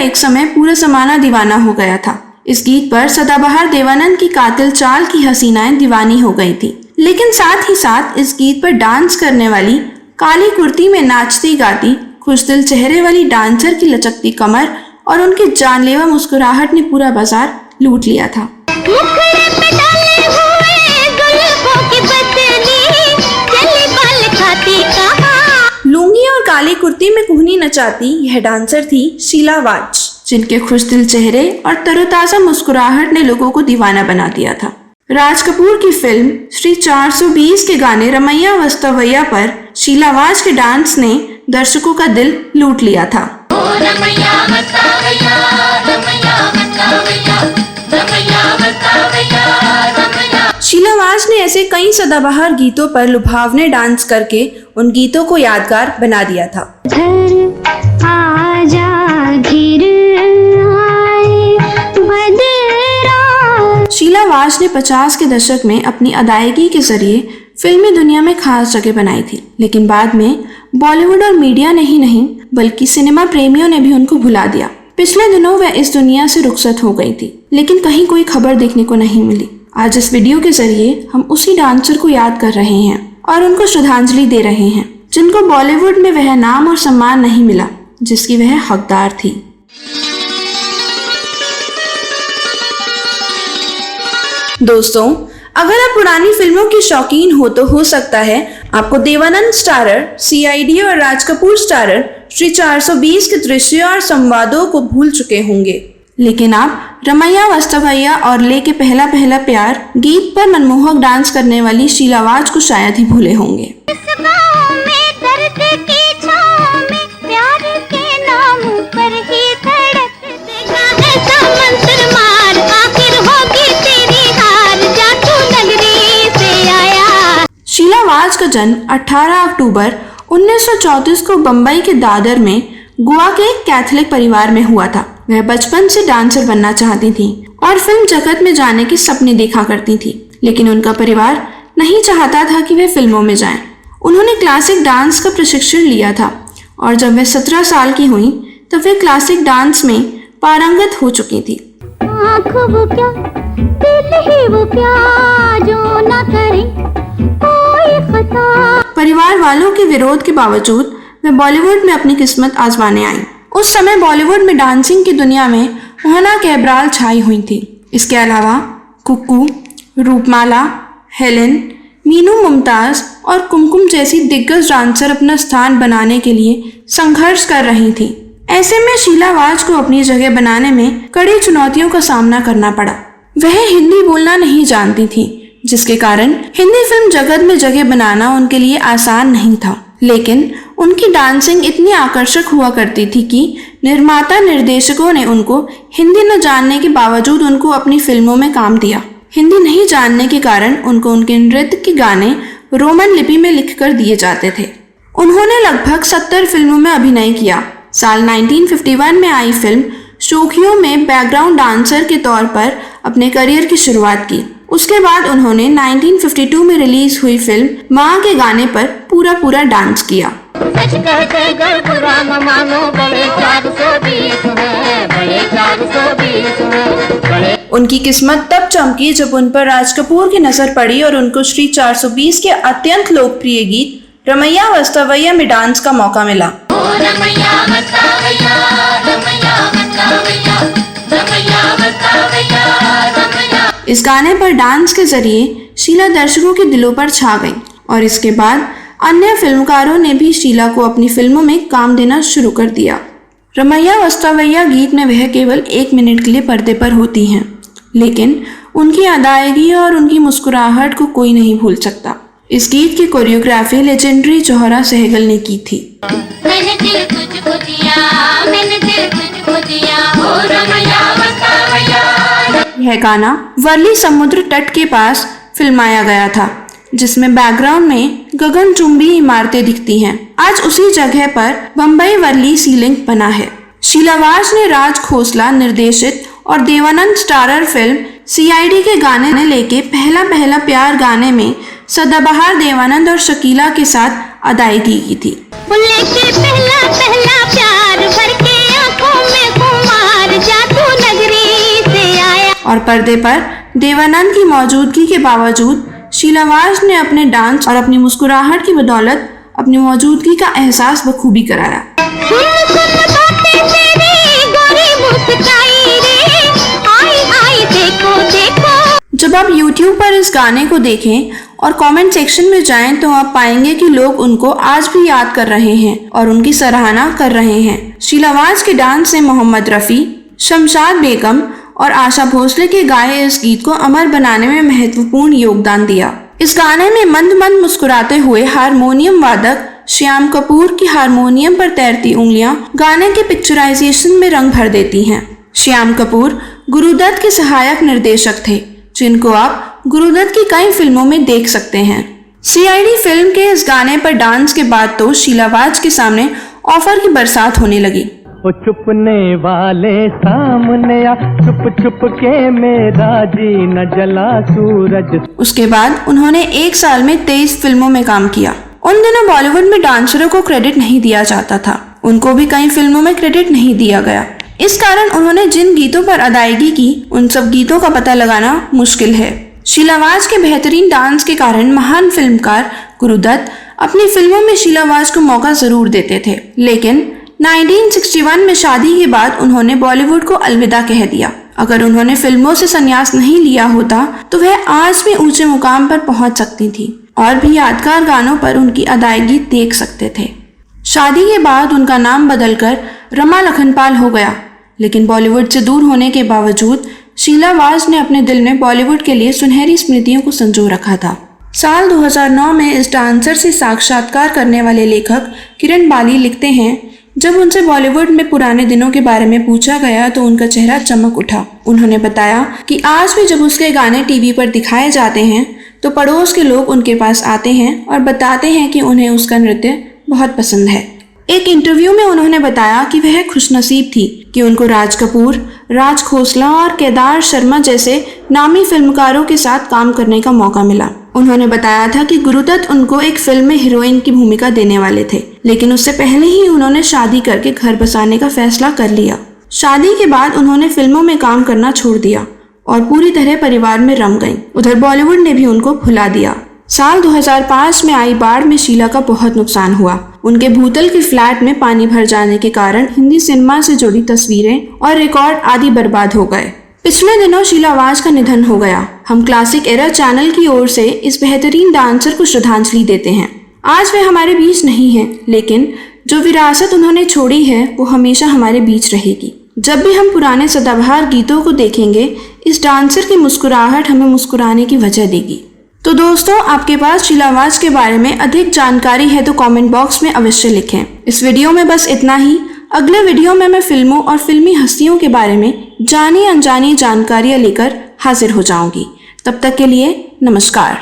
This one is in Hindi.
एक समय पूरा जमाना दीवाना हो गया था। इस गीत पर सदाबहार देवानंद की कातिल चाल की हसीनाएं दीवानी हो गई थी। लेकिन साथ ही साथ इस गीत पर डांस करने वाली, काली कुर्ती में नाचती गाती, खुशदिल चेहरे वाली डांसर की लचकती कमर और उनकी जानलेवा मुस्कुराहट ने पूरा बाजार लूट लिया था। लुंगी और काली कुर्ती में कुहनी नचाती यह डांसर थी शीला वाज, जिनके खुशदिल चेहरे और तरोताजा मुस्कुराहट ने लोगों को दीवाना बना दिया था। राज कपूर की फिल्म श्री 420 के गाने रमैया वस्तवैया पर शीला वाज के डांस ने दर्शकों का दिल लूट लिया था। शीला वाज ने ऐसे कई सदाबहार गीतों पर लुभावने डांस करके उन गीतों को यादगार बना दिया था। शीला वाज ने 50 के दशक में अपनी अदायगी के जरिए फिल्मी दुनिया में खास जगह बनाई थी, लेकिन बाद में बॉलीवुड और मीडिया ने ही नहीं बल्कि सिनेमा प्रेमियों ने भी उनको भुला दिया। पिछले दिनों वह इस दुनिया से रुखसत हो गई थी, लेकिन कहीं कोई खबर देखने को नहीं मिली। आज इस वीडियो के जरिए हम उसी डांसर को याद कर रहे हैं और उनको श्रद्धांजलि दे रहे हैं, जिनको बॉलीवुड में वह नाम और सम्मान नहीं मिला जिसकी वह हकदार थी। दोस्तों, अगर आप पुरानी फिल्मों की शौकीन हो तो हो सकता है आपको देवानंद स्टारर, सीआईडी और राज कपूर स्टारर श्री 420 के दृश्य और संवादों को भूल चुके होंगे, लेकिन आप रमैया वस्तवैया और ले के पहला पहला प्यार गीत पर मनमोहक डांस करने वाली शीला वाज को शायद ही भूले होंगे। शीला वाज का जन्म 18 अक्टूबर 1934 को बम्बई के दादर में गोवा के एक कैथोलिक परिवार में हुआ था। वह बचपन से डांसर बनना चाहती थी और फिल्म जगत में जाने के सपने देखा करती थी, लेकिन उनका परिवार नहीं चाहता था कि वे फिल्मों में जाएं। उन्होंने क्लासिक डांस का प्रशिक्षण लिया था और जब वे 17 साल की हुई तब वे क्लासिक डांस में पारंगत हो चुकी थी। वो क्या, दिल ही वो क्या जो ना करे कोई खता। परिवार वालों के विरोध के बावजूद वे बॉलीवुड में अपनी किस्मत आजमाने आई। उस समय बॉलीवुड में डांसिंग की दुनिया में मोहना कैब्राल छाई हुई थी। इसके अलावा कुक्कू, रूपमाला, हेलेन, मीनू मुमताज और कुमकुम जैसी दिग्गज डांसर अपना स्थान बनाने के लिए संघर्ष कर रही थी। ऐसे में शीला वाज को अपनी जगह बनाने में कड़ी चुनौतियों का सामना करना पड़ा। वह हिंदी बोलना नहीं जानती थी, जिसके कारण हिंदी फिल्म जगत में जगह बनाना उनके लिए आसान नहीं था। लेकिन उनकी डांसिंग इतनी आकर्षक हुआ करती थी कि निर्माता निर्देशकों ने उनको हिंदी न जानने के बावजूद उनको अपनी फिल्मों में काम दिया। हिंदी नहीं जानने के कारण उनको उनके नृत्य के गाने रोमन लिपि में लिखकर दिए जाते थे। उन्होंने लगभग 70 फिल्मों में अभिनय किया। साल 1951 में आई फिल्म शोखियों में बैकग्राउंड डांसर के तौर पर अपने करियर की शुरुआत की। उसके बाद उन्होंने 1952 में रिलीज हुई फिल्म माँ के गाने पर पूरा डांस किया। उनकी किस्मत तब चमकी जब उन पर राज कपूर की नजर पड़ी और उनको श्री 420 के अत्यंत लोकप्रिय गीत रमैया वस्तवैया में डांस का मौका मिला। इस गाने पर डांस के जरिए शीला दर्शकों के दिलों पर छा गई और इसके बाद अन्य फिल्मकारों ने भी शीला को अपनी फिल्मों में काम देना शुरू कर दिया। रमैया वस्तवैया गीत में वह केवल 1 मिनट के लिए पर्दे पर होती हैं, लेकिन उनकी अदायगी और उनकी मुस्कुराहट को कोई नहीं भूल सकता। इस गीत की कोरियोग्राफी लेजेंडरी जोहरा सहगल ने की थी। मैंने दिल तुझको दिया, मैंने दिल तुझको दिया, ओ रमैया वस्तवैया। यह गाना वर्ली समुद्र तट के पास फिल्माया गया था, जिसमें बैकग्राउंड में गगनचुंबी इमारतें दिखती हैं। आज उसी जगह पर बम्बई वर्ली सी लिंक बना है। शीला वाज ने राज खोसला निर्देशित और देवानंद स्टारर फिल्म सीआईडी के गाने लेके पहला पहला प्यार गाने में सदाबहार देवानंद और शकीला के साथ अदायगी की थी। लेके पहला पहला प्यार भर के आंखों में खुमार और पर्दे पर देवानंद की मौजूदगी के बावजूद शीलावाज ने अपने डांस और अपनी मुस्कुराहट की बदौलत अपनी मौजूदगी का एहसास बखूबी कराया। जब आप YouTube पर इस गाने को देखें और कमेंट सेक्शन में जाएं तो आप पाएंगे कि लोग उनको आज भी याद कर रहे हैं और उनकी सराहना कर रहे हैं। शीलावाज के डांस से मोहम्मद रफ़ी, शमशाद बेगम और आशा भोसले के गाए इस गीत को अमर बनाने में महत्वपूर्ण योगदान दिया। इस गाने में मंद मंद मुस्कुराते हुए हारमोनियम वादक श्याम कपूर की हारमोनियम पर तैरती उंगलियां गाने के पिक्चराइजेशन में रंग भर देती हैं। श्याम कपूर गुरुदत्त के सहायक निर्देशक थे, जिनको आप गुरुदत्त की कई फिल्मों में देख सकते हैं। CID फिल्म के इस गाने पर डांस के बाद तो शीलावाज के सामने ऑफर की बरसात होने लगी। वो छुपने वाले सामने आ, छुप छुप के मेरा जी न जला सूरज। उसके बाद उन्होंने एक साल में 23 फिल्मों में काम किया। उन दिनों बॉलीवुड में डांसरों को क्रेडिट नहीं दिया जाता था, उनको भी कई फिल्मों में क्रेडिट नहीं दिया गया। इस कारण उन्होंने जिन गीतों पर अदायगी की उन सब गीतों का पता लगाना मुश्किल है। शीलावाज के बेहतरीन डांस के कारण महान फिल्मकार गुरुदत्त अपनी फिल्मों में शीलावाज को मौका जरूर देते थे, लेकिन 1961 में शादी के बाद उन्होंने बॉलीवुड को अलविदा कह दिया। अगर उन्होंने फिल्मों से संन्यास नहीं लिया होता तो वह आज भी ऊंचे मुकाम पर पहुंच सकती थी और भी यादगार गानों पर उनकी अदायगी देख सकते थे। शादी के बाद उनका नाम बदलकर रमा लखनपाल हो गया, लेकिन बॉलीवुड से दूर होने के बावजूद शीलावाज ने अपने दिल में बॉलीवुड के लिए सुनहरी स्मृतियों को संजो रखा था। साल 2009 में इस डांसर से साक्षात्कार करने वाले लेखक किरण बाली लिखते हैं, जब उनसे बॉलीवुड में पुराने दिनों के बारे में पूछा गया तो उनका चेहरा चमक उठा। उन्होंने बताया कि आज भी जब उसके गाने टीवी पर दिखाए जाते हैं तो पड़ोस के लोग उनके पास आते हैं और बताते हैं कि उन्हें उसका नृत्य बहुत पसंद है। एक इंटरव्यू में उन्होंने बताया कि वह खुशनसीब थी कि उनको राज कपूर, राज खोसला और केदार शर्मा जैसे नामी फिल्मकारों के साथ काम करने का मौका मिला। उन्होंने बताया था कि गुरुदत्त उनको एक फिल्म में हीरोइन की भूमिका देने वाले थे, लेकिन उससे पहले ही उन्होंने शादी करके घर बसाने का फैसला कर लिया। शादी के बाद उन्होंने फिल्मों में काम करना छोड़ दिया और पूरी तरह परिवार में रम गईं। उधर बॉलीवुड ने भी उनको भुला दिया। साल 2005 में आई बाढ़ में शीला का बहुत नुकसान हुआ। उनके भूतल के फ्लैट में पानी भर जाने के कारण हिंदी सिनेमा से जुड़ी तस्वीरें और रिकॉर्ड आदि बर्बाद हो गए। पिछले दिनों शीलावाज का निधन हो गया। हम क्लासिक एरा चैनल की ओर से इस बेहतरीन डांसर को श्रद्धांजलि देते हैं। आज वे हमारे बीच नहीं हैं, लेकिन जो विरासत उन्होंने छोड़ी है वो हमेशा हमारे बीच रहेगी। जब भी हम पुराने सदाबहार गीतों को देखेंगे, इस डांसर की मुस्कुराहट हमें मुस्कुराने की वजह देगी। तो दोस्तों, आपके पास शीलावाज के बारे में अधिक जानकारी है तो कमेंट बॉक्स में अवश्य लिखें। इस वीडियो में बस इतना ही। अगले वीडियो में मैं फिल्मों और फिल्मी हस्तियों के बारे में जानी अनजानी जानकारियां लेकर हाजिर हो जाऊंगी। तब तक के लिए नमस्कार।